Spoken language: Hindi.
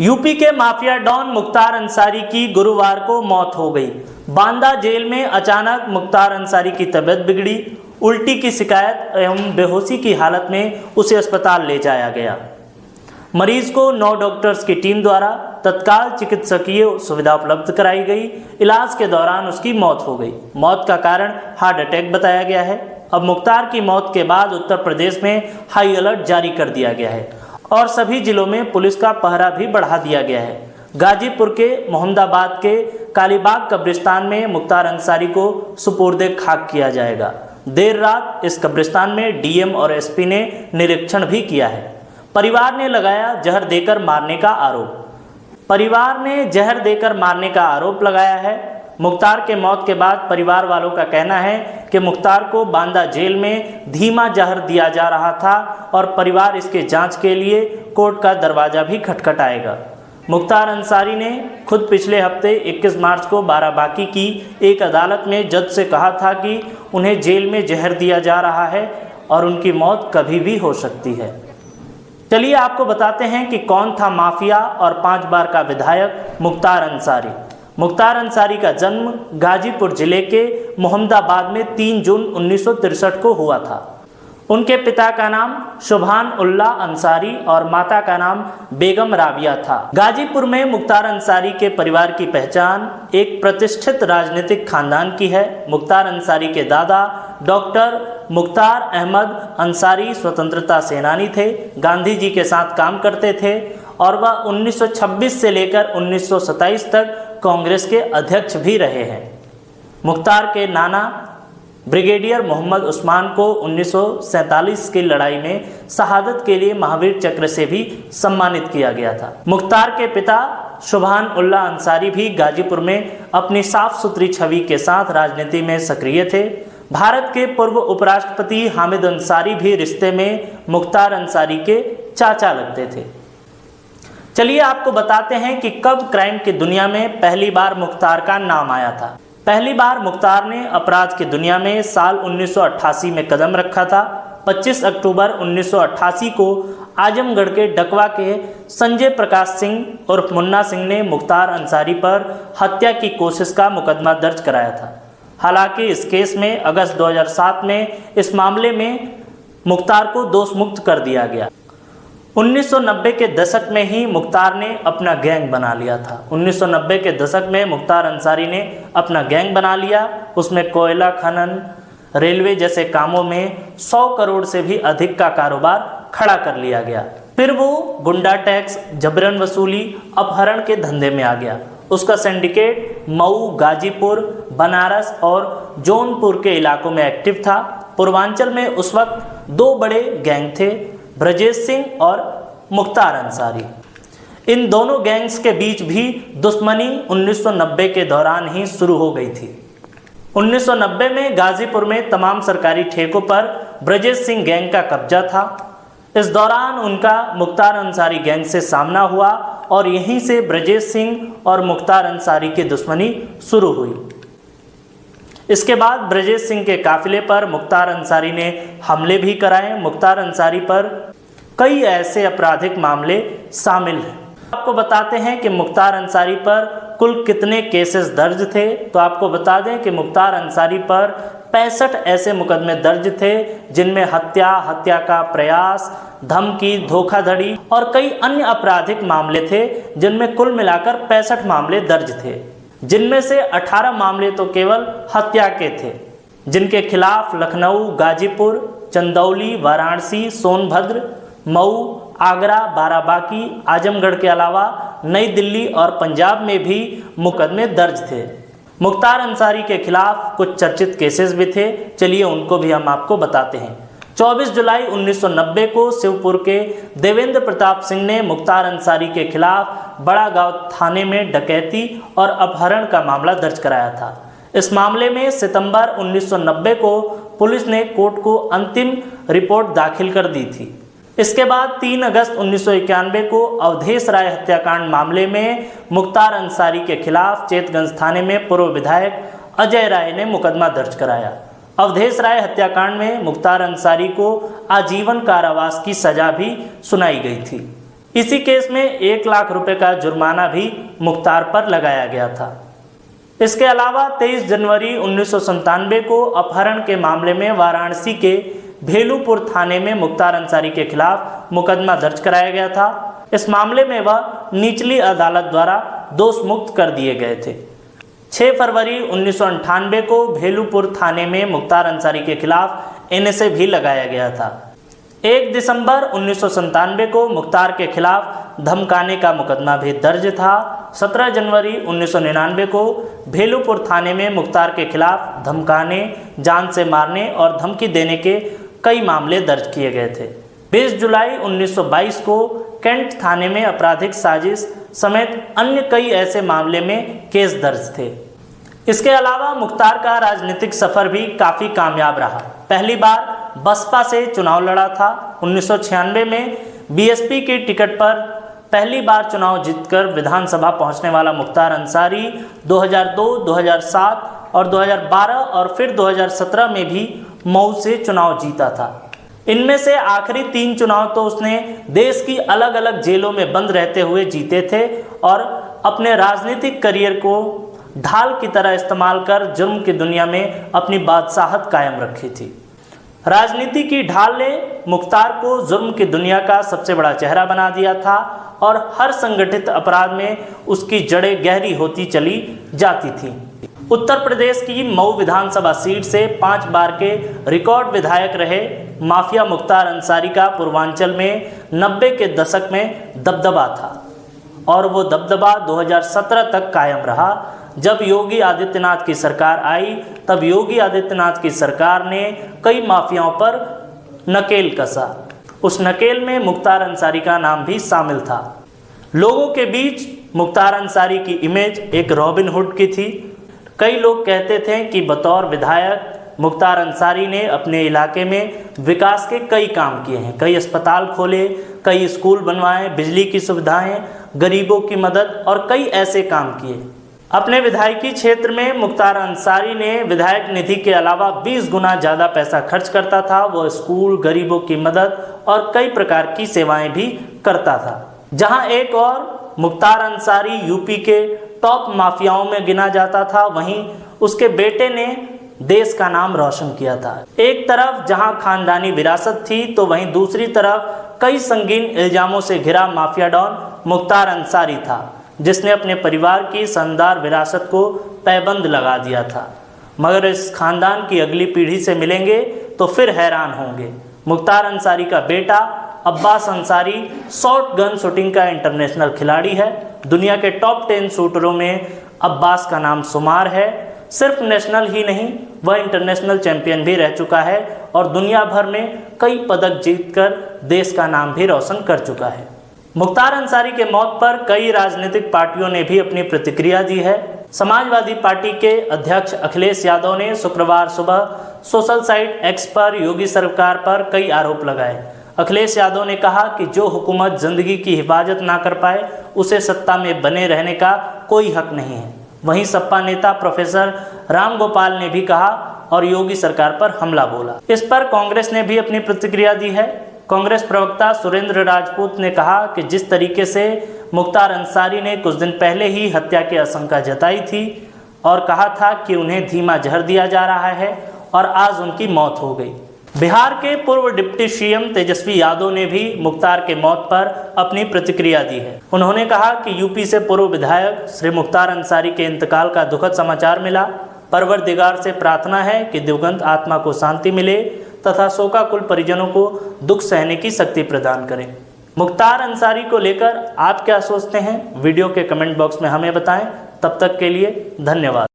यूपी के माफिया डॉन मुख्तार अंसारी की गुरुवार को मौत हो गई। बांदा जेल में अचानक मुख्तार अंसारी की तबीयत बिगड़ी। उल्टी की शिकायत एवं बेहोशी की हालत में उसे अस्पताल ले जाया गया। मरीज को 9 डॉक्टर्स की टीम द्वारा तत्काल चिकित्सकीय सुविधा उपलब्ध कराई गई। इलाज के दौरान उसकी मौत हो गई। मौत का कारण हार्ट अटैक बताया गया है। अब मुख्तार की मौत के बाद उत्तर प्रदेश में हाई अलर्ट जारी कर दिया गया है और सभी जिलों में पुलिस का पहरा भी बढ़ा दिया गया है। गाजीपुर के मोहम्मदाबाद के कालीबाग कब्रिस्तान में मुख्तार अंसारी को सुपुर्दे खाक किया जाएगा। देर रात इस कब्रिस्तान में डीएम और एसपी ने निरीक्षण भी किया है। परिवार ने लगाया जहर देकर मारने का आरोप लगाया है। मुख्तार के मौत के बाद परिवार वालों का कहना है कि मुख्तार को बांदा जेल में धीमा जहर दिया जा रहा था और परिवार इसके जांच के लिए कोर्ट का दरवाजा भी खटखटाएगा। मुख्तार अंसारी ने खुद पिछले हफ्ते 21 मार्च को बाराबांकी की एक अदालत में जज से कहा था कि उन्हें जेल में जहर दिया जा रहा है और उनकी मौत कभी भी हो सकती है। चलिए आपको बताते हैं कि कौन था माफिया और 5 बार का विधायक मुख्तार अंसारी। मुख्तार अंसारी का जन्म गाजीपुर जिले के मोहम्मदाबाद में 3 जून 1963 को हुआ था। उनके पिता का नाम शुभान उल्ला अंसारी और माता का नाम बेगम राबिया था। गाजीपुर में मुख्तार अंसारी के परिवार की पहचान एक प्रतिष्ठित राजनीतिक खानदान की है। मुख्तार अंसारी के दादा डॉक्टर मुख्तार अहमद अंसारी स्वतंत्रता सेनानी थे, गांधी जी के साथ काम करते थे और वह 1926 से लेकर 1927 तक कांग्रेस के अध्यक्ष भी रहे हैं। मुख्तार के नाना ब्रिगेडियर मोहम्मद उस्मान को 1947 की लड़ाई में शहादत के लिए महावीर चक्र से भी सम्मानित किया गया था। मुख्तार के पिता शुभान उल्ला अंसारी भी गाजीपुर में अपनी साफ सुथरी छवि के साथ राजनीति में सक्रिय थे। भारत के पूर्व उपराष्ट्रपति हामिद अंसारी भी रिश्ते में मुख्तार अंसारी के चाचा लगते थे। चलिए आपको बताते हैं कि कब क्राइम की दुनिया में पहली बार मुख्तार का नाम आया था। पहली बार मुख्तार ने अपराध की दुनिया में साल 1988 में कदम रखा था। 25 अक्टूबर 1988 को आजमगढ़ के डकवा के संजय प्रकाश सिंह उर्फ मुन्ना सिंह ने मुख्तार अंसारी पर हत्या की कोशिश का मुकदमा दर्ज कराया था। हालांकि इस केस में अगस्त 2007 में इस मामले में मुख्तार को दोष मुक्त कर दिया गया। 1990 के दशक में ही मुख्तार ने अपना गैंग बना लिया था। 1990 के दशक में मुख्तार अंसारी ने अपना गैंग बना लिया। उसमें कोयला खनन, रेलवे जैसे कामों में 100 करोड़ से भी अधिक का कारोबार खड़ा कर लिया गया। फिर वो गुंडा टैक्स, जबरन वसूली, अपहरण के धंधे में आ गया। उसका सिंडिकेट मऊ, गाजीपुर, बनारस और जौनपुर के इलाकों में एक्टिव था। पूर्वांचल में उस वक्त 2 बड़े गैंग थे, ब्रजेश सिंह और मुख्तार अंसारी। इन दोनों गैंग्स के बीच भी दुश्मनी 1990 के दौरान ही शुरू हो गई थी। 1990 में गाजीपुर में तमाम सरकारी ठेकों पर ब्रजेश सिंह गैंग का कब्जा था। इस दौरान उनका मुख्तार अंसारी गैंग से सामना हुआ और यहीं से ब्रजेश सिंह और मुख्तार अंसारी की दुश्मनी शुरू हुई। इसके बाद ब्रजेश सिंह के काफिले पर मुख्तार अंसारी ने हमले भी कराए। मुख्तार अंसारी पर कई ऐसे आपराधिक मामले शामिल हैं। आपको बताते हैं कि मुख्तार अंसारी पर कुल कितने केसेस दर्ज थे। तो आपको बता दें कि मुख्तार अंसारी पर 65 ऐसे मुकदमे दर्ज थे, जिनमें हत्या का प्रयास, धमकी, धोखाधड़ी और कई अन्य आपराधिक मामले थे, जिनमें कुल मिलाकर 65 मामले दर्ज थे, जिनमें से 18 मामले तो केवल हत्या के थे, जिनके खिलाफ लखनऊ, गाजीपुर, चंदौली, वाराणसी, सोनभद्र, मऊ, आगरा, बाराबांकी, आजमगढ़ के अलावा नई दिल्ली और पंजाब में भी मुकदमे दर्ज थे। मुख्तार अंसारी के खिलाफ कुछ चर्चित केसेस भी थे। चलिए उनको भी हम आपको बताते हैं। 24 जुलाई 1990 को शिवपुर के देवेंद्र प्रताप सिंह ने मुख्तार अंसारी के खिलाफ बड़ा गांव थाने में डकैती और अपहरण का मामला दर्ज कराया था। इस मामले में सितंबर 1990 को पुलिस ने कोर्ट को अंतिम रिपोर्ट दाखिल कर दी थी। इसके बाद 3 अगस्त 1991 को अवधेश राय हत्याकांड मामले में मुख्तार अंसारी के खिलाफ चेतगंज थाने में पूर्व विधायक अजय राय ने मुकदमा दर्ज कराया। अवधेश राय हत्याकांड में मुख्तार अंसारी को आजीवन कारावास की सजा भी सुनाई गई थी। इसी केस में 1 लाख रुपए का जुर्माना भी मुख्तार पर लगाया गया था। इसके अलावा 23 जनवरी 1997 को अपहरण के मामले में वाराणसी के भेलूपुर थाने में मुख्तार अंसारी के खिलाफ मुकदमा दर्ज कराया गया था। इस मामले में वह निचली अदालत द्वारा दोष मुक्त कर दिए गए थे। 6 फरवरी 1998 को भेलूपुर थाने में मुख्तार अंसारी के खिलाफ एनएसए भी लगाया गया था। 1 दिसंबर 1997 को मुख्तार के खिलाफ धमकाने का मुकदमा भी दर्ज था। 17 जनवरी 1999 को भेलूपुर थाने में मुख्तार के खिलाफ धमकाने, जान से मारने और धमकी देने के कई मामले दर्ज किए गए थे। 20 जुलाई 1922 को कैंट थाने में आपराधिक साजिश समेत अन्य कई ऐसे मामले में केस दर्ज थे। इसके अलावा मुख्तार का राजनीतिक सफर भी काफी कामयाब रहा। पहली बार बसपा से चुनाव लड़ा था। 1996 में बीएसपी की टिकट पर पहली बार चुनाव जीतकर विधानसभा पहुंचने वाला मुख्तार अंसारी 2002, 2007 और 2012 और फिर 2017 में भी मऊ से चुनाव जीता था। इनमें से आखिरी 3 चुनाव तो उसने देश की अलग अलग जेलों में बंद रहते हुए जीते थे और अपने राजनीतिक करियर को ढाल की तरह इस्तेमाल कर जुर्म की दुनिया में अपनी बादशाहत कायम रखी थी। राजनीति की ढाल ने मुख्तार को जुर्म की दुनिया का सबसे बड़ा चेहरा बना दिया था और हर संगठित अपराध में उसकी जड़ें गहरी होती चली जाती थी। उत्तर प्रदेश की मऊ विधानसभा सीट से 5 बार के रिकॉर्ड विधायक रहे माफिया मुख्तार अंसारी का पूर्वांचल में 90 के दशक में दबदबा था और वो दबदबा 2017 तक कायम रहा। जब योगी आदित्यनाथ की सरकार आई तब योगी आदित्यनाथ की सरकार ने कई माफियाओं पर नकेल कसा। उस नकेल में मुख्तार अंसारी का नाम भी शामिल था। लोगों के बीच मुख्तार अंसारी की इमेज एक रॉबिन हुड की थी। कई लोग कहते थे कि बतौर विधायक मुख्तार अंसारी ने अपने इलाके में विकास के कई काम किए हैं, कई अस्पताल खोले, कई स्कूल बनवाए, बिजली की सुविधाएं, गरीबों की मदद और कई ऐसे काम किए। अपने विधायकी क्षेत्र में मुख्तार अंसारी ने विधायक निधि के अलावा 20 गुना ज़्यादा पैसा खर्च करता था। वो स्कूल, गरीबों की मदद और कई प्रकार की सेवाएं भी करता था। जहां एक और मुख्तार अंसारी यूपी के टॉप माफियाओं में गिना जाता था, वहीं उसके बेटे ने देश का नाम रोशन किया था। एक तरफ जहां खानदानी विरासत थी तो वहीं दूसरी तरफ कई संगीन इल्जामों से घिरा माफिया डॉन मुख्तार अंसारी था, जिसने अपने परिवार की शानदार विरासत को पैबंद लगा दिया था। मगर इस खानदान की अगली पीढ़ी से मिलेंगे तो फिर हैरान होंगे। मुख्तार अंसारी का बेटा Abbas Ansari short gun shooting का इंटरनेशनल खिलाड़ी है। दुनिया के टॉप 10 शूटरों में अब्बास का नाम शुमार है। सिर्फ नेशनल ही नहीं, वह इंटरनेशनल चैंपियन भी रह चुका है और दुनिया भर में कई पदक जीतकर देश का नाम भी रोशन कर चुका है। मुख्तार अंसारी के मौत पर कई राजनीतिक पार्टियों ने भी अपनी प्रतिक्रिया दी है। समाजवादी पार्टी के अध्यक्ष अखिलेश यादव ने शुक्रवार सुबह सोशल साइट एक्स पर योगी सरकार पर कई आरोप लगाए। अखिलेश यादव ने कहा कि जो हुकूमत जिंदगी की हिफाजत ना कर पाए उसे सत्ता में बने रहने का कोई हक नहीं है। वहीं सपा नेता प्रोफेसर राम गोपाल ने भी कहा और योगी सरकार पर हमला बोला। इस पर कांग्रेस ने भी अपनी प्रतिक्रिया दी है। कांग्रेस प्रवक्ता सुरेंद्र राजपूत ने कहा कि जिस तरीके से मुख्तार अंसारी ने कुछ दिन पहले ही हत्या की आशंका जताई थी और कहा था कि उन्हें धीमा जहर दिया जा रहा है और आज उनकी मौत हो गई। बिहार के पूर्व डिप्टी सीएम तेजस्वी यादव ने भी मुख्तार के मौत पर अपनी प्रतिक्रिया दी है। उन्होंने कहा कि यूपी से पूर्व विधायक श्री मुख्तार अंसारी के इंतकाल का दुखद समाचार मिला। परवरदिगार से प्रार्थना है कि दिवंगत आत्मा को शांति मिले तथा शोकाकुल परिजनों को दुख सहने की शक्ति प्रदान करें। मुख्तार अंसारी को लेकर आप क्या सोचते हैं? वीडियो के कमेंट बॉक्स में हमें बताएं। तब तक के लिए धन्यवाद।